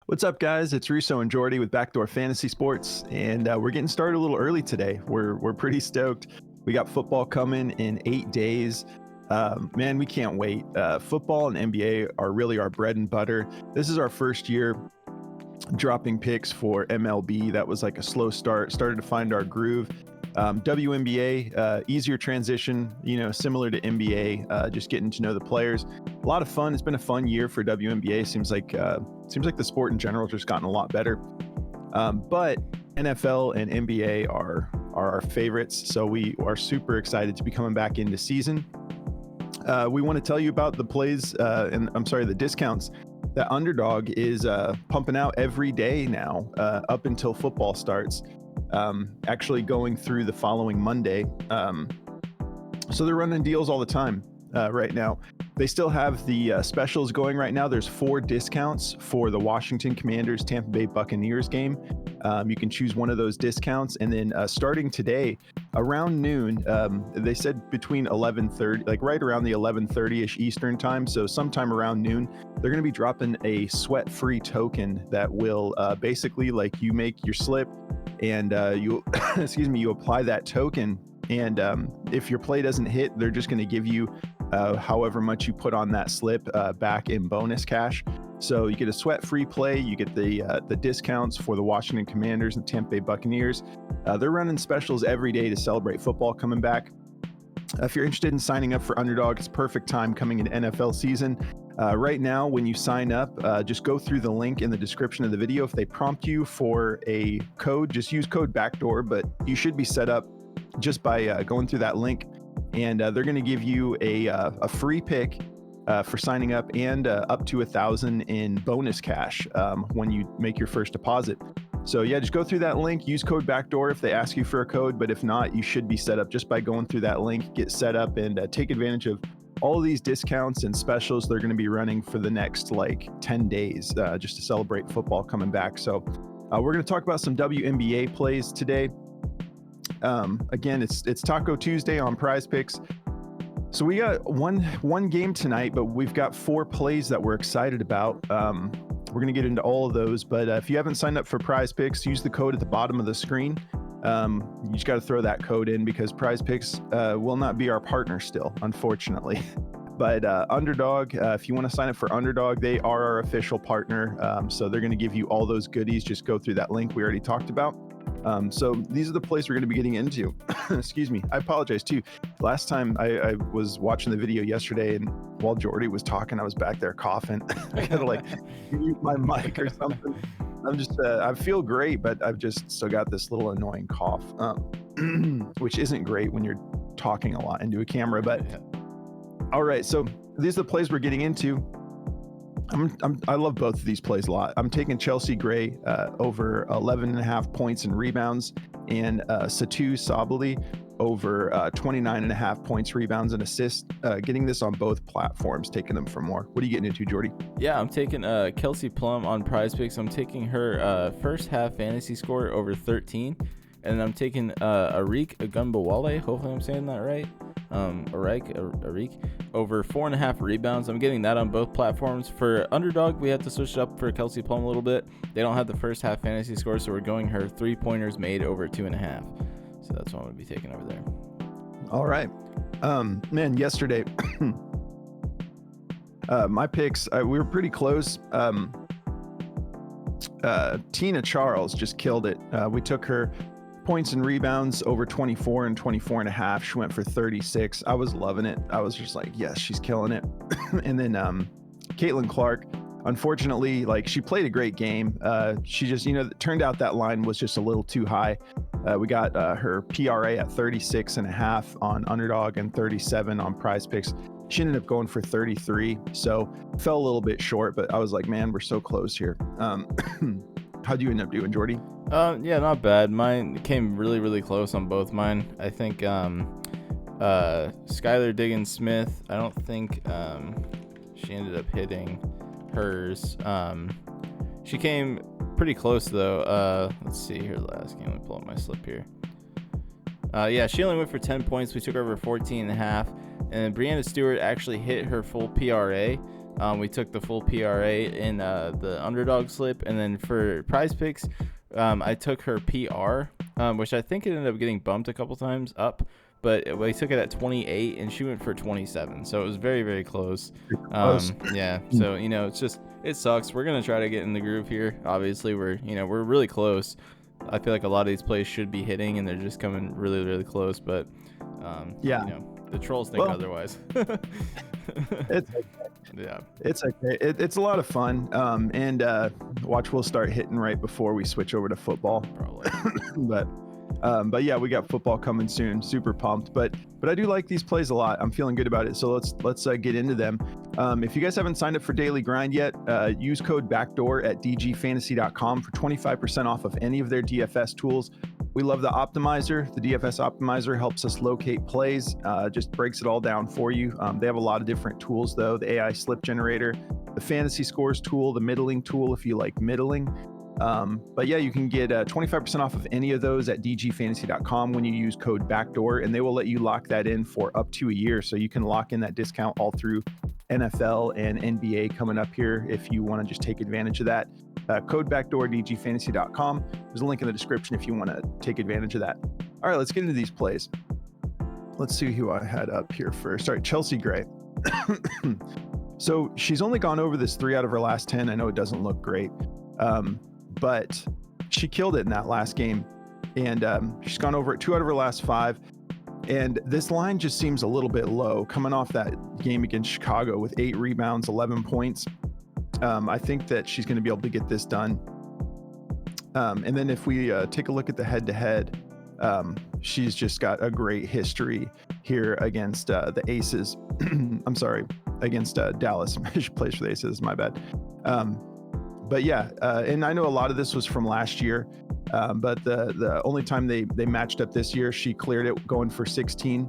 What's up, guys? It's Russo and Jordy with Backdoor Fantasy Sports, and we're getting started a little early today. We're pretty stoked. We got football coming in 8 days. Man, we can't wait. Football and NBA are really our bread and butter. This is our first year dropping picks for MLB. That was like a slow start. Started to find our groove. WNBA, easier transition, similar to NBA, just getting to know the players. A lot of fun. It's been a fun year for WNBA. Seems like the sport in general has just gotten a lot better. But NFL and NBA are our favorites, so we are super excited to be coming back into season. We want to tell you about the plays, the discounts that Underdog is pumping out every day now, up until football starts. Actually going through the following Monday. So they're running deals all the time right now. They still have the specials going right now. There's 4 discounts for the Washington Commanders Tampa Bay Buccaneers game. You can choose one of those discounts, and then starting today around noon, they said between 11:30, like right around the 11:30ish Eastern time, so sometime around noon, they're going to be dropping a sweat-free token that will basically, like, you make your slip and you you apply that token, and if your play doesn't hit, they're just going to give you however much you put on that slip back in bonus cash. So you get a sweat-free play, you get the discounts for the Washington Commanders and Tampa Bay Buccaneers. They're running specials every day to celebrate football coming back. If you're interested in signing up for Underdog, it's perfect time coming into NFL season. Right now, when you sign up, just go through the link in the description of the video. If they prompt you for a code, just use code BACKDOOR, but you should be set up just by going through that link, and they're going to give you a free pick for signing up, and up to $1,000 in bonus cash when you make your first deposit. So yeah, just go through that link, use code BACKDOOR if they ask you for a code, but if not, you should be set up just by going through that link, get set up, and take advantage of all of these discounts and specials they're going to be running for the next 10 days just to celebrate football coming back. So we're going to talk about some WNBA plays today. Again, it's Taco Tuesday on Prize Picks. So we got one game tonight, but we've got 4 plays that we're excited about. We're going to get into all of those, but if you haven't signed up for Prize Picks, use the code at the bottom of the screen. You just got to throw that code in because Prize Picks will not be our partner still, unfortunately. But Underdog, if you want to sign up for Underdog, they are our official partner. So they're going to give you all those goodies. Just go through that link we already talked about. So these are the plays we're going to be getting into. Excuse me. I apologize too. Last time I was watching the video yesterday, and while Jordy was talking, I was back there coughing. I gotta mute my mic or something. I'm just, I feel great, but I've just still got this little annoying cough, which isn't great when you're talking a lot into a camera, but all right. So these are the plays we're getting into. I love both of these plays a lot. I'm taking Chelsea Gray over 11.5 points and rebounds, and Satu Sabali over 29.5 points, rebounds, and assists. Getting this on both platforms, taking them for more. What are you getting into, Jordy? Yeah, I'm taking Kelsey Plum on Prize Picks. I'm taking her first half fantasy score over 13, and I'm taking Arik Agunbowale. Hopefully I'm saying that right. Arik over 4.5 rebounds. I'm getting that on both platforms. For Underdog, we have to switch it up for Kelsey Plum a little bit. They don't have the first half fantasy score, so we're going her 3-pointers made over 2.5. So that's what I'm going to be taking over there. All right. Man, yesterday, my picks, we were pretty close. Tina Charles just killed it. We took her points and rebounds over 24 and 24.5. She went for 36. I was loving it. I was just like, yes, she's killing it. And then Caitlin Clark, unfortunately, she played a great game. She just, it turned out that line was just a little too high. We got her PRA at 36.5 on Underdog and 37 on Prize Picks. She ended up going for 33, so fell a little bit short, but I was like, man, we're so close here. How'd you end up doing, Jordy? Yeah, not bad. Mine came really, really close on both mine. I think Skylar Diggins-Smith, I don't think she ended up hitting hers. She came pretty close, though. Let's see here, last game. Let me pull up my slip here. Yeah, she only went for 10 points. We took her over 14.5. And Breanna Stewart actually hit her full PRA. We took the full PRA in the Underdog slip, and then for Prize Picks, I took her PR, which I think it ended up getting bumped a couple times up, but we took it at 28, and she went for 27, so it was very, very close. Yeah, so it sucks. We're gonna try to get in the groove here. Obviously, we're really close. I feel like a lot of these plays should be hitting, and they're just coming really, really close. But the trolls think otherwise. It's okay. Yeah, it's okay. It's a lot of fun. And watch, we'll start hitting right before we switch over to football. probably. But yeah, we got football coming soon. Super pumped. But I do like these plays a lot. I'm feeling good about it. So let's get into them. If you guys haven't signed up for Daily Grind yet, use code backdoor at dgfantasy.com for 25% off of any of their DFS tools. We love the optimizer. The DFS optimizer helps us locate plays, just breaks it all down for you. They have a lot of different tools though. The AI slip generator, the fantasy scores tool, the middling tool if you like middling. But yeah, you can get 25% off of any of those at dgfantasy.com when you use code backdoor, and they will let you lock that in for up to a year. So you can lock in that discount all through NFL and NBA coming up here if you want to just take advantage of that. Code backdoor, dgfantasy.com. There's a link in the description if you want to take advantage of that. All right, let's get into these plays. Let's see who I had up here first. All right, Chelsea Gray. So she's only gone over this 3 out of her last 10. I know it doesn't look great, but she killed it in that last game. And she's gone over it 2 out of her last 5. And this line just seems a little bit low coming off that game against Chicago with 8 rebounds, 11 points. I think that she's going to be able to get this done. And then if we take a look at the head-to-head, she's just got a great history here against the Aces. I'm sorry, against Dallas. She plays for the Aces, my bad. But yeah, and I know a lot of this was from last year, but the only time they matched up this year, she cleared it going for 16.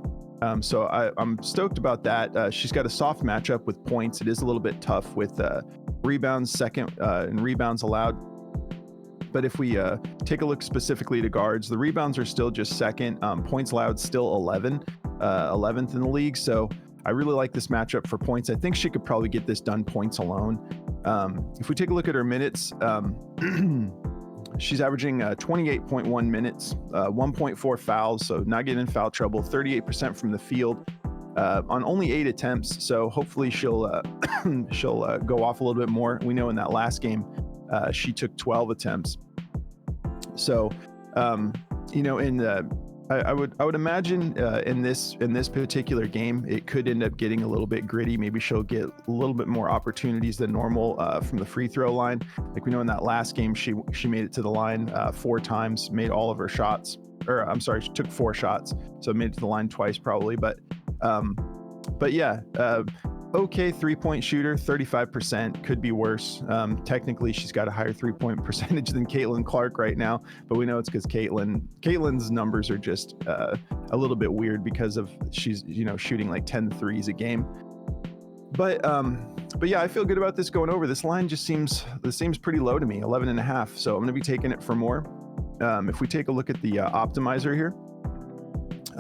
So I'm stoked about that. She's got a soft matchup with points. It is a little bit tough with rebounds second and rebounds allowed. But if we take a look specifically to guards, the rebounds are still just second. Points allowed still 11th in the league. So I really like this matchup for points. I think she could probably get this done points alone. If we take a look at her minutes, she's averaging 28.1 minutes, 1.4 fouls, so not getting in foul trouble, 38% from the field on only 8 attempts. So hopefully she'll go off a little bit more. We know in that last game she took 12 attempts. So I would imagine in this particular game it could end up getting a little bit gritty. Maybe she'll get a little bit more opportunities than normal from the free throw line. Like we know in that last game she made it to the line 4 times, made all of her shots, or I'm sorry, she took 4 shots, so made it to the line twice probably. But yeah, okay 3-point shooter, 35%, could be worse. Technically she's got a higher 3-point percentage than Caitlin Clark right now, but we know it's because Caitlin's numbers are just a little bit weird because of she's shooting like 10 threes a game. But yeah, I feel good about this going over. This line just seems pretty low to me, 11.5. So I'm going to be taking it for more. If we take a look at the optimizer here,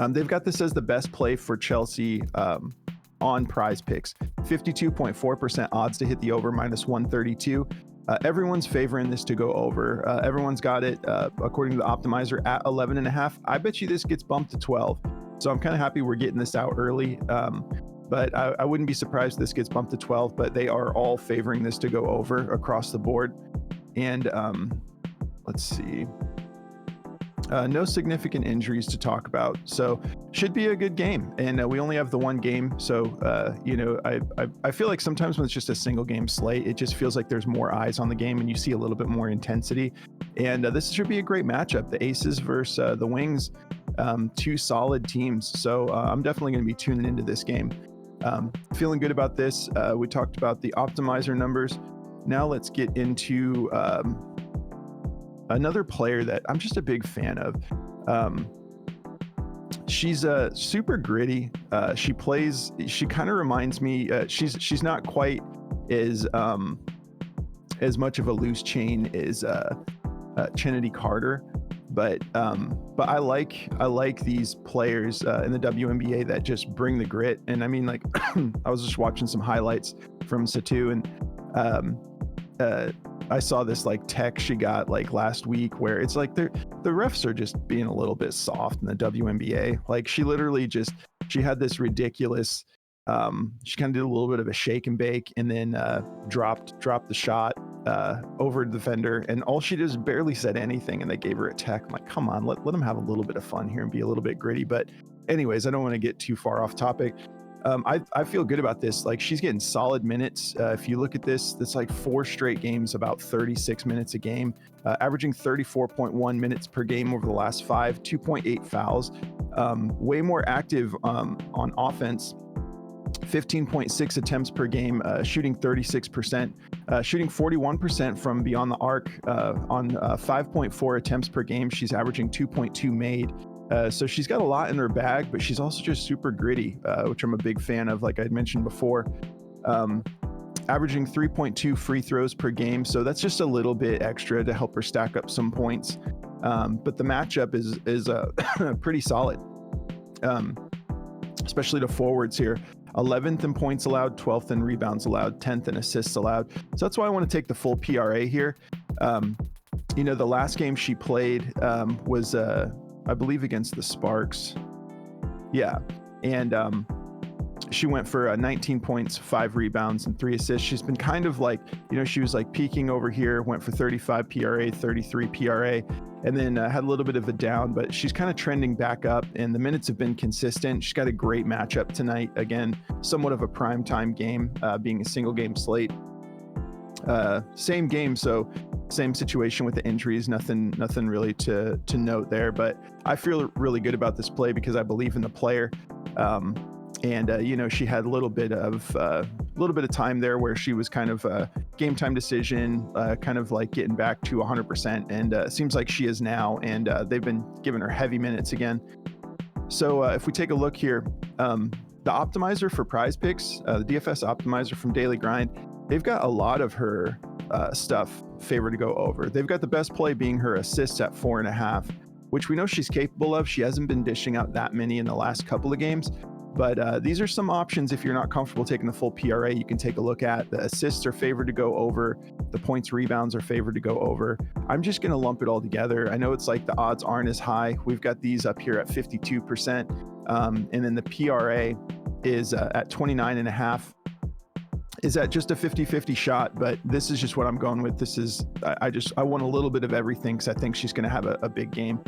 they've got this as the best play for Chelsea on Prize Picks, 52.4% odds to hit the over, -132. Everyone's favoring this to go over. Everyone's got it according to the optimizer at 11.5. I bet you this gets bumped to 12. So I'm kind of happy we're getting this out early. But I wouldn't be surprised if this gets bumped to 12, but they are all favoring this to go over across the board. And let's see. No significant injuries to talk about, so should be a good game. And we only have the one game, so I feel like sometimes when it's just a single game slate, it just feels like there's more eyes on the game and you see a little bit more intensity. And this should be a great matchup. The Aces versus the Wings, 2 solid teams. So I'm definitely going to be tuning into this game. Feeling good about this. We talked about the optimizer numbers. Now let's get into another player that I'm just a big fan of. She's super gritty. She kind of reminds me, she's not quite as much of a loose chain as Chennedy Carter, But I like these players in the WNBA that just bring the grit. And I mean, like, I was just watching some highlights from Satu, and I saw this like tech she got like last week where it's like the refs are just being a little bit soft in the WNBA. Like she literally she had this ridiculous she kind of did a little bit of a shake and bake, and then dropped the shot over the defender, and all she did is barely said anything, and they gave her a tech. I'm like, come on, let them have a little bit of fun here and be a little bit gritty. But anyways, I don't want to get too far off topic. I feel good about this. Like she's getting solid minutes. If you look at this, that's like 4 straight games, about 36 minutes a game, averaging 34.1 minutes per game over the last 5, 2.8 fouls, way more active on offense. 15.6 attempts per game, shooting 36%, shooting 41% from beyond the arc, on 5.4 attempts per game. She's averaging 2.2 made. So she's got a lot in her bag, but she's also just super gritty, which I'm a big fan of, like I'd mentioned before. Averaging 3.2 free throws per game. So that's just a little bit extra to help her stack up some points. But the matchup is pretty solid, especially to forwards here. 11th in points allowed, 12th in rebounds allowed, 10th in assists allowed. So that's why I want to take the full PRA here. The last game she played was, I believe, against the Sparks. Yeah. And she went for 19 points, 5 rebounds, and 3 assists. She's been kind of like, she was like peaking over here, went for 35 PRA, 33 PRA, and then had a little bit of a down, but she's kind of trending back up, and the minutes have been consistent. She's got a great matchup tonight. Again, somewhat of a primetime game, being a single game slate. Same game, so same situation with the injuries. Nothing really to note there, but I feel really good about this play because I believe in the player. She had a little bit of time there where she was kind of a game time decision, kind of like getting back to 100%, and it seems like she is now, and they've been giving her heavy minutes again. So if we take a look here, the optimizer for Prize Picks, the DFS optimizer from Daily Grind, they've got a lot of her stuff favored to go over. They've got the best play being her assists at 4.5, which we know she's capable of. She hasn't been dishing out that many in the last couple of games. But these are some options. If you're not comfortable taking the full PRA, you can take a look at. The assists are favored to go over. The points, rebounds are favored to go over. I'm just going to lump it all together. I know it's like the odds aren't as high. We've got these up here at 52%. And then the PRA is at 29.5. Is that just a 50-50 shot? But this is just what I'm going with. This is, I want a little bit of everything because I think she's going to have a big game.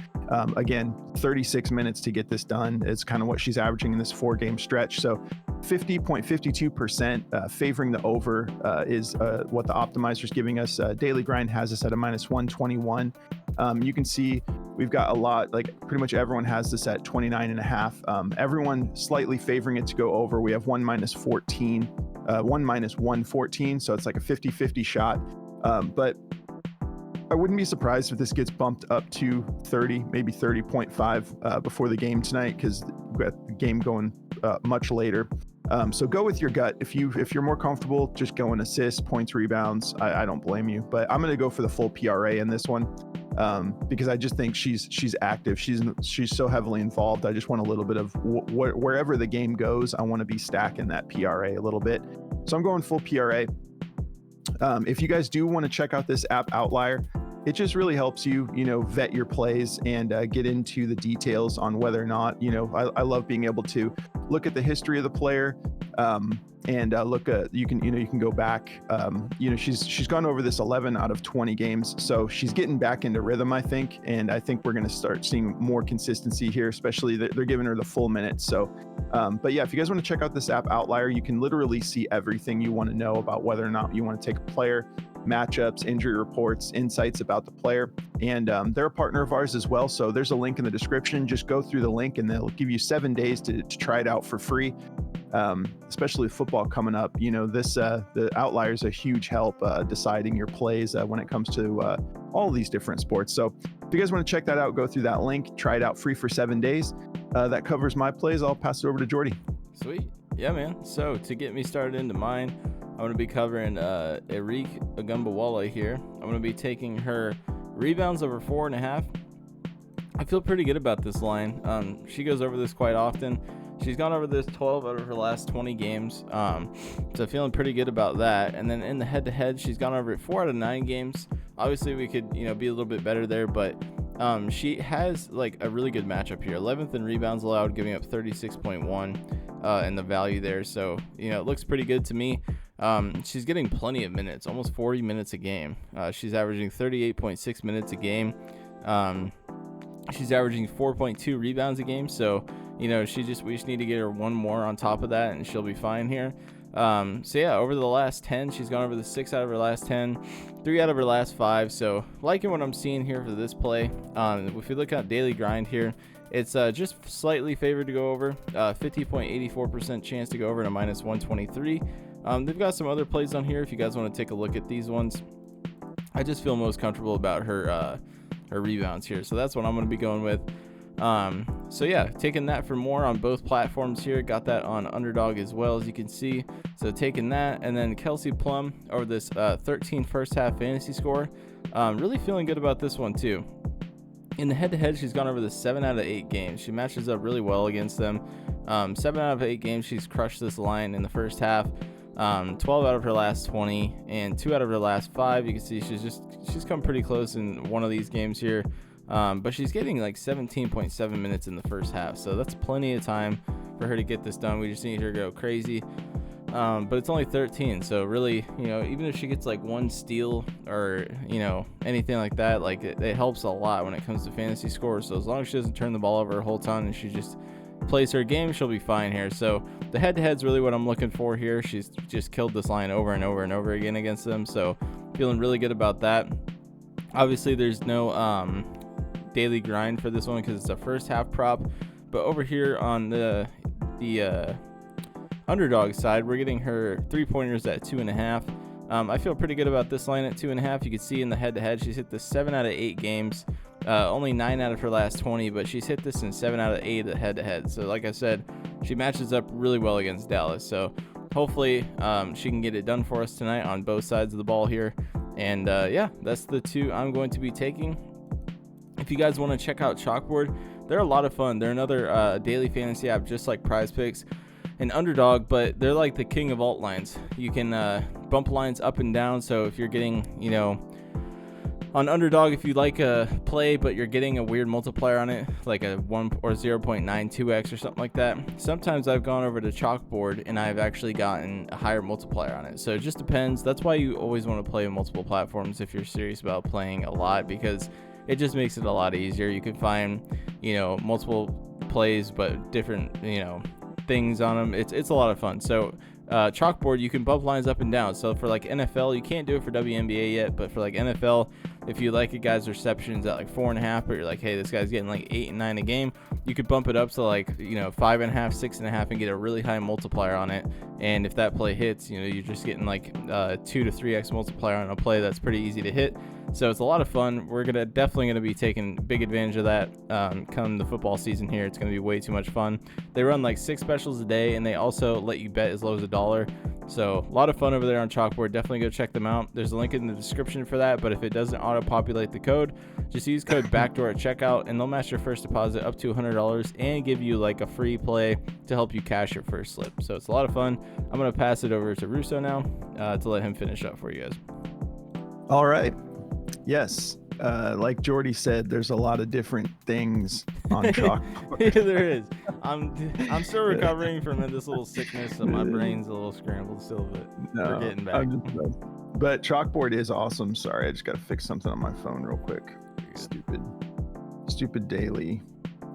Again, 36 minutes to get this done is kind of what she's averaging in this 4-game stretch. So 50.52% favoring the over is what the optimizer is giving us. Daily Grind has us at a -121. You can see we've got a lot, like pretty much everyone has this at 29.5. Everyone slightly favoring it to go over. We have one -14, one -114. So it's like a 50-50 shot. But I wouldn't be surprised if this gets bumped up to 30, maybe 30.5 before the game tonight, because we've got the game going much later. So go with your gut. If you're more comfortable just going assists, points, rebounds, I don't blame you. But I'm going to go for the full PRA in this one because I just think she's active. She's so heavily involved. I just want a little bit of wherever the game goes. I want to be stacking that PRA a little bit. So I'm going full PRA. If you guys do want to check out this app Outlier, it just really helps you, vet your plays and get into the details on whether or not, I love being able to look at the history of the player and look at, you can go back. She's gone over this 11 out of 20 games, so she's getting back into rhythm, I think, and I think we're going to start seeing more consistency here, especially they're giving her the full minutes. So, but yeah, if you guys want to check out this app Outlier, you can literally see everything you want to know about whether or not you want to take a player, matchups, injury reports, insights about the player, and they're a partner of ours as well. So there's a link in the description. Just go through the link and they'll give you 7 days to try it out for free. Especially with football coming up, the Outlier is a huge help deciding your plays when it comes to all these different sports. So if you guys want to check that out, go through that link, try it out free for 7 days. That covers my plays. I'll pass it over to Jordy. Sweet. Yeah, man. So to get me started into mine, I'm going to be covering Erique Agumbawale here. I'm going to be taking her rebounds over 4.5, I feel pretty good about this line. She goes over this quite often. She's gone over this 12 out of her last 20 games. So feeling pretty good about that. And then in the head-to-head, she's gone over it 4 out of 9 games. Obviously, we could, be a little bit better there, but she has like a really good matchup here. 11th in rebounds allowed, giving up 36.1 in the value there. So, it looks pretty good to me. She's getting plenty of minutes, almost 40 minutes a game. She's averaging 38.6 minutes a game. She's averaging 4.2 rebounds a game. So, we just need to get her one more on top of that and she'll be fine here. So yeah, over the last 10, she's gone over the 6 out of her last 10, 3 out of her last 5. So liking what I'm seeing here for this play. If we look at daily grind here, it's just slightly favored to go over, 50.84% chance to go over to minus 123. They've got some other plays on here if you guys want to take a look at these ones. I just feel most comfortable about her rebounds here, so that's what I'm going to be going with. So yeah, taking that for more on both platforms here. Got that on Underdog as well, as you can see. So taking that, and then Kelce Plum over this 13 first half fantasy score. Really feeling good about this one too. In the head-to-head, she's gone over the 7 out of 8 games. She matches up really well against them. 7 out of 8 games, she's crushed this line in the first half. 12 out of her last 20 and 2 out of her last 5. You can see she's come pretty close in one of these games here. But she's getting like 17.7 minutes in the first half, so that's plenty of time for her to get this done. We just need her to go crazy. But it's only 13, so really, even if she gets like one steal or anything like that, like it helps a lot when it comes to fantasy scores. So as long as she doesn't turn the ball over a whole ton and she just plays her game, she'll be fine here. So the head-to-head's really what I'm looking for here. She's just killed this line over and over and over again against them, so feeling really good about that. Obviously, there's no daily grind for this one because it's a first half prop, but over here on the Underdog side, we're getting her 3-pointers at 2.5. I feel pretty good about this line at 2.5. You can see in the head-to-head, she's hit this 7 out of 8 games, only 9 out of her last 20, but she's hit this in 7 out of 8 at the head-to-head. So like I said, she matches up really well against Dallas. So hopefully she can get it done for us tonight on both sides of the ball here. And yeah, that's the two I'm going to be taking. If you guys want to check out Chalkboard, they're a lot of fun. They're another daily fantasy app just like Prize Picks and Underdog, but they're like the king of alt lines. You can bump lines up and down. So if you're getting, on Underdog, if you like a play but you're getting a weird multiplier on it, like a 1 or 0.92x or something like that, sometimes I've gone over to Chalkboard and I've actually gotten a higher multiplier on it. So it just depends. That's why you always want to play on multiple platforms if you're serious about playing a lot, because it just makes it a lot easier. You can find, multiple plays but different, things on them. It's a lot of fun. So Chalkboard, you can bump lines up and down. So for like NFL, you can't do it for WNBA yet, but for like NFL, if you like a guy's receptions at like 4.5, but you're like, hey, this guy's getting like 8 and 9 a game, you could bump it up to like 5.5, 6.5 and get a really high multiplier on it. And if that play hits, you're just getting like 2 to 3x multiplier on a play that's pretty easy to hit. So it's a lot of fun. We're definitely gonna be taking big advantage of that come the football season here. It's gonna be way too much fun. They run like 6 specials a day, and they also let you bet as low as $1. So a lot of fun over there on Chalkboard. Definitely go check them out. There's a link in the description for that, but if it doesn't auto-populate the code, just use code backdoor at checkout, and they'll match your first deposit up to $100 and give you like a free play to help you cash your first slip. So it's a lot of fun. I'm gonna pass it over to Russo now to let him finish up for you guys. All right. Yes. Like Jordy said, there's a lot of different things on Chalkboard. Yeah, there is. I'm still recovering from this little sickness, so my brain's a little scrambled still, but we're getting back. But Chalkboard is awesome. Sorry, I just got to fix something on my phone real quick. Stupid daily.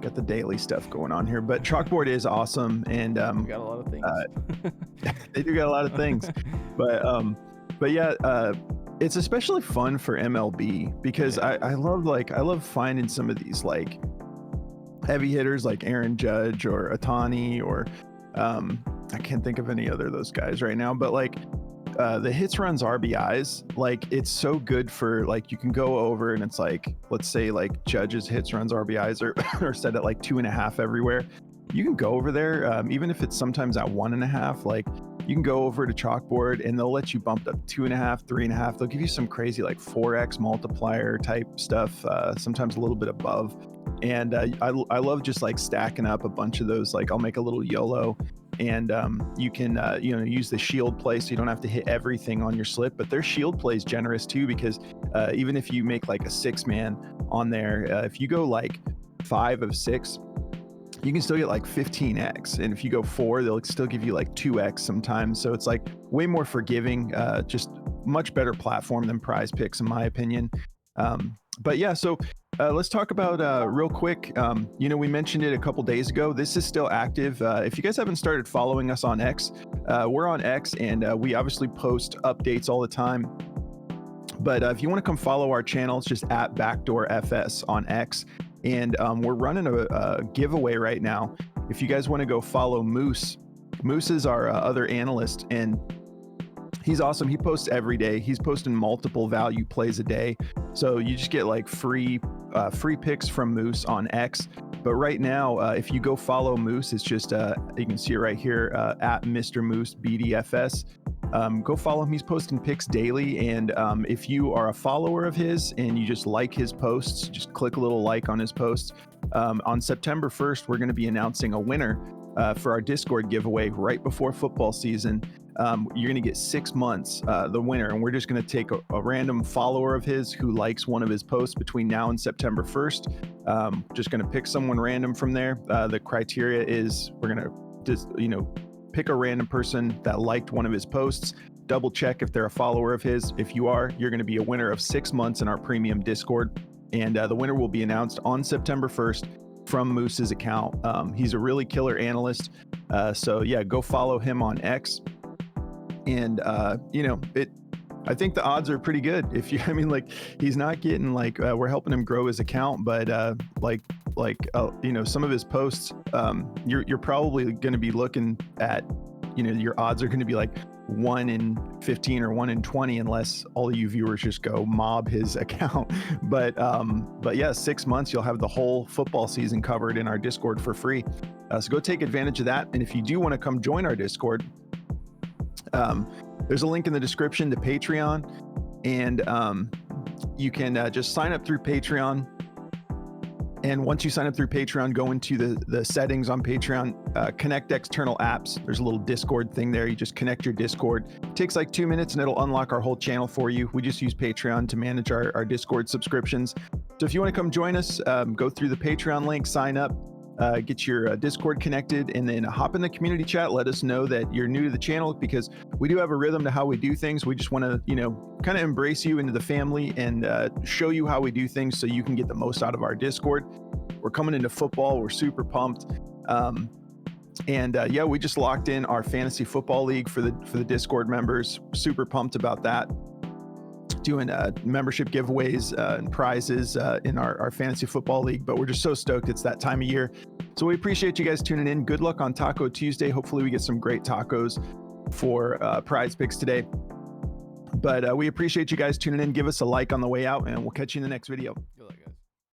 Got the daily stuff going on here, but Chalkboard is awesome, and we got a lot of things. They do got a lot of things, but yeah. It's especially fun for MLB because I love finding some of these like heavy hitters like Aaron Judge or Ohtani or I can't think of any other of those guys right now, but like the hits, runs, RBIs, like it's so good for like you can go over and it's like, let's say like Judge's hits, runs, RBIs are set at like 2.5 everywhere. You can go over there, even if it's sometimes at 1.5, like you can go over to Chalkboard and they'll let you bump up 2.5, 3.5. They'll give you some crazy like 4x multiplier type stuff, sometimes a little bit above. And I love just like stacking up a bunch of those. Like I'll make a little YOLO, and you can use the shield play, so you don't have to hit everything on your slip. But their shield play is generous too, because even if you make like a 6-man on there, if you go like 5 of 6, you can still get like 15x, and if you go 4, they'll still give you like 2x sometimes. So it's like way more forgiving, just much better platform than Prize Picks in my opinion. But yeah, so let's talk about real quick. We mentioned it a couple days ago. This is still active. If you guys haven't started following us on X, we're on X, and we obviously post updates all the time. But if you want to come follow our channel, it's just at BackdoorFS on X. And we're running a giveaway right now. If you guys want to go follow Moose is our other analyst, and he's awesome. He posts every day. He's posting multiple value plays a day. So you just get like free picks from Moose on X. But right now, if you go follow Moose, it's just, you can see it right here, at Mr. Moose BDFS. Go follow him. He's posting picks daily. And if you are a follower of his and you just like his posts, just click a little like on his posts. On September 1st, we're going to be announcing a winner for our Discord giveaway right before football season. You're going to get 6 months, the winner, and we're just going to take a random follower of his who likes one of his posts between now and September 1st. Just going to pick someone random from there. The criteria is we're going to just, pick a random person that liked one of his posts, double check if they're a follower of his. If you are, you're going to be a winner of 6 months in our premium Discord. And the winner will be announced on September 1st from Moose's account. He's a really killer analyst. So yeah, go follow him on X. And I think the odds are pretty good. If you, he's not getting we're helping him grow his account, but some of his posts, you're probably going to be looking at, your odds are going to be like 1 in 15 or 1 in 20, unless all of you viewers just go mob his account. But yeah, 6 months, you'll have the whole football season covered in our Discord for free. So go take advantage of that. And if you do want to come join our Discord, there's a link in the description to Patreon, and you can just sign up through Patreon. And once you sign up through Patreon, go into the settings on Patreon, connect external apps. There's a little Discord thing there. You just connect your Discord. It takes like 2 minutes and it'll unlock our whole channel for you. We just use Patreon to manage our Discord subscriptions. So if you want to come join us, go through the Patreon link, sign up, get your Discord connected, and then hop in the community chat. Let us know that you're new to the channel, because we do have a rhythm to how we do things. We just want to, kind of embrace you into the family and show you how we do things so you can get the most out of our Discord. We're coming into football. We're super pumped. Yeah, we just locked in our fantasy football league for the Discord members. Super pumped about that. Doing membership giveaways and prizes in our fantasy football league, but we're just so stoked it's that time of year. So we appreciate you guys tuning in. Good luck on Taco Tuesday. Hopefully we get some great tacos for Prize Picks today. But we appreciate you guys tuning in. Give us a like on the way out, and we'll catch you in the next video.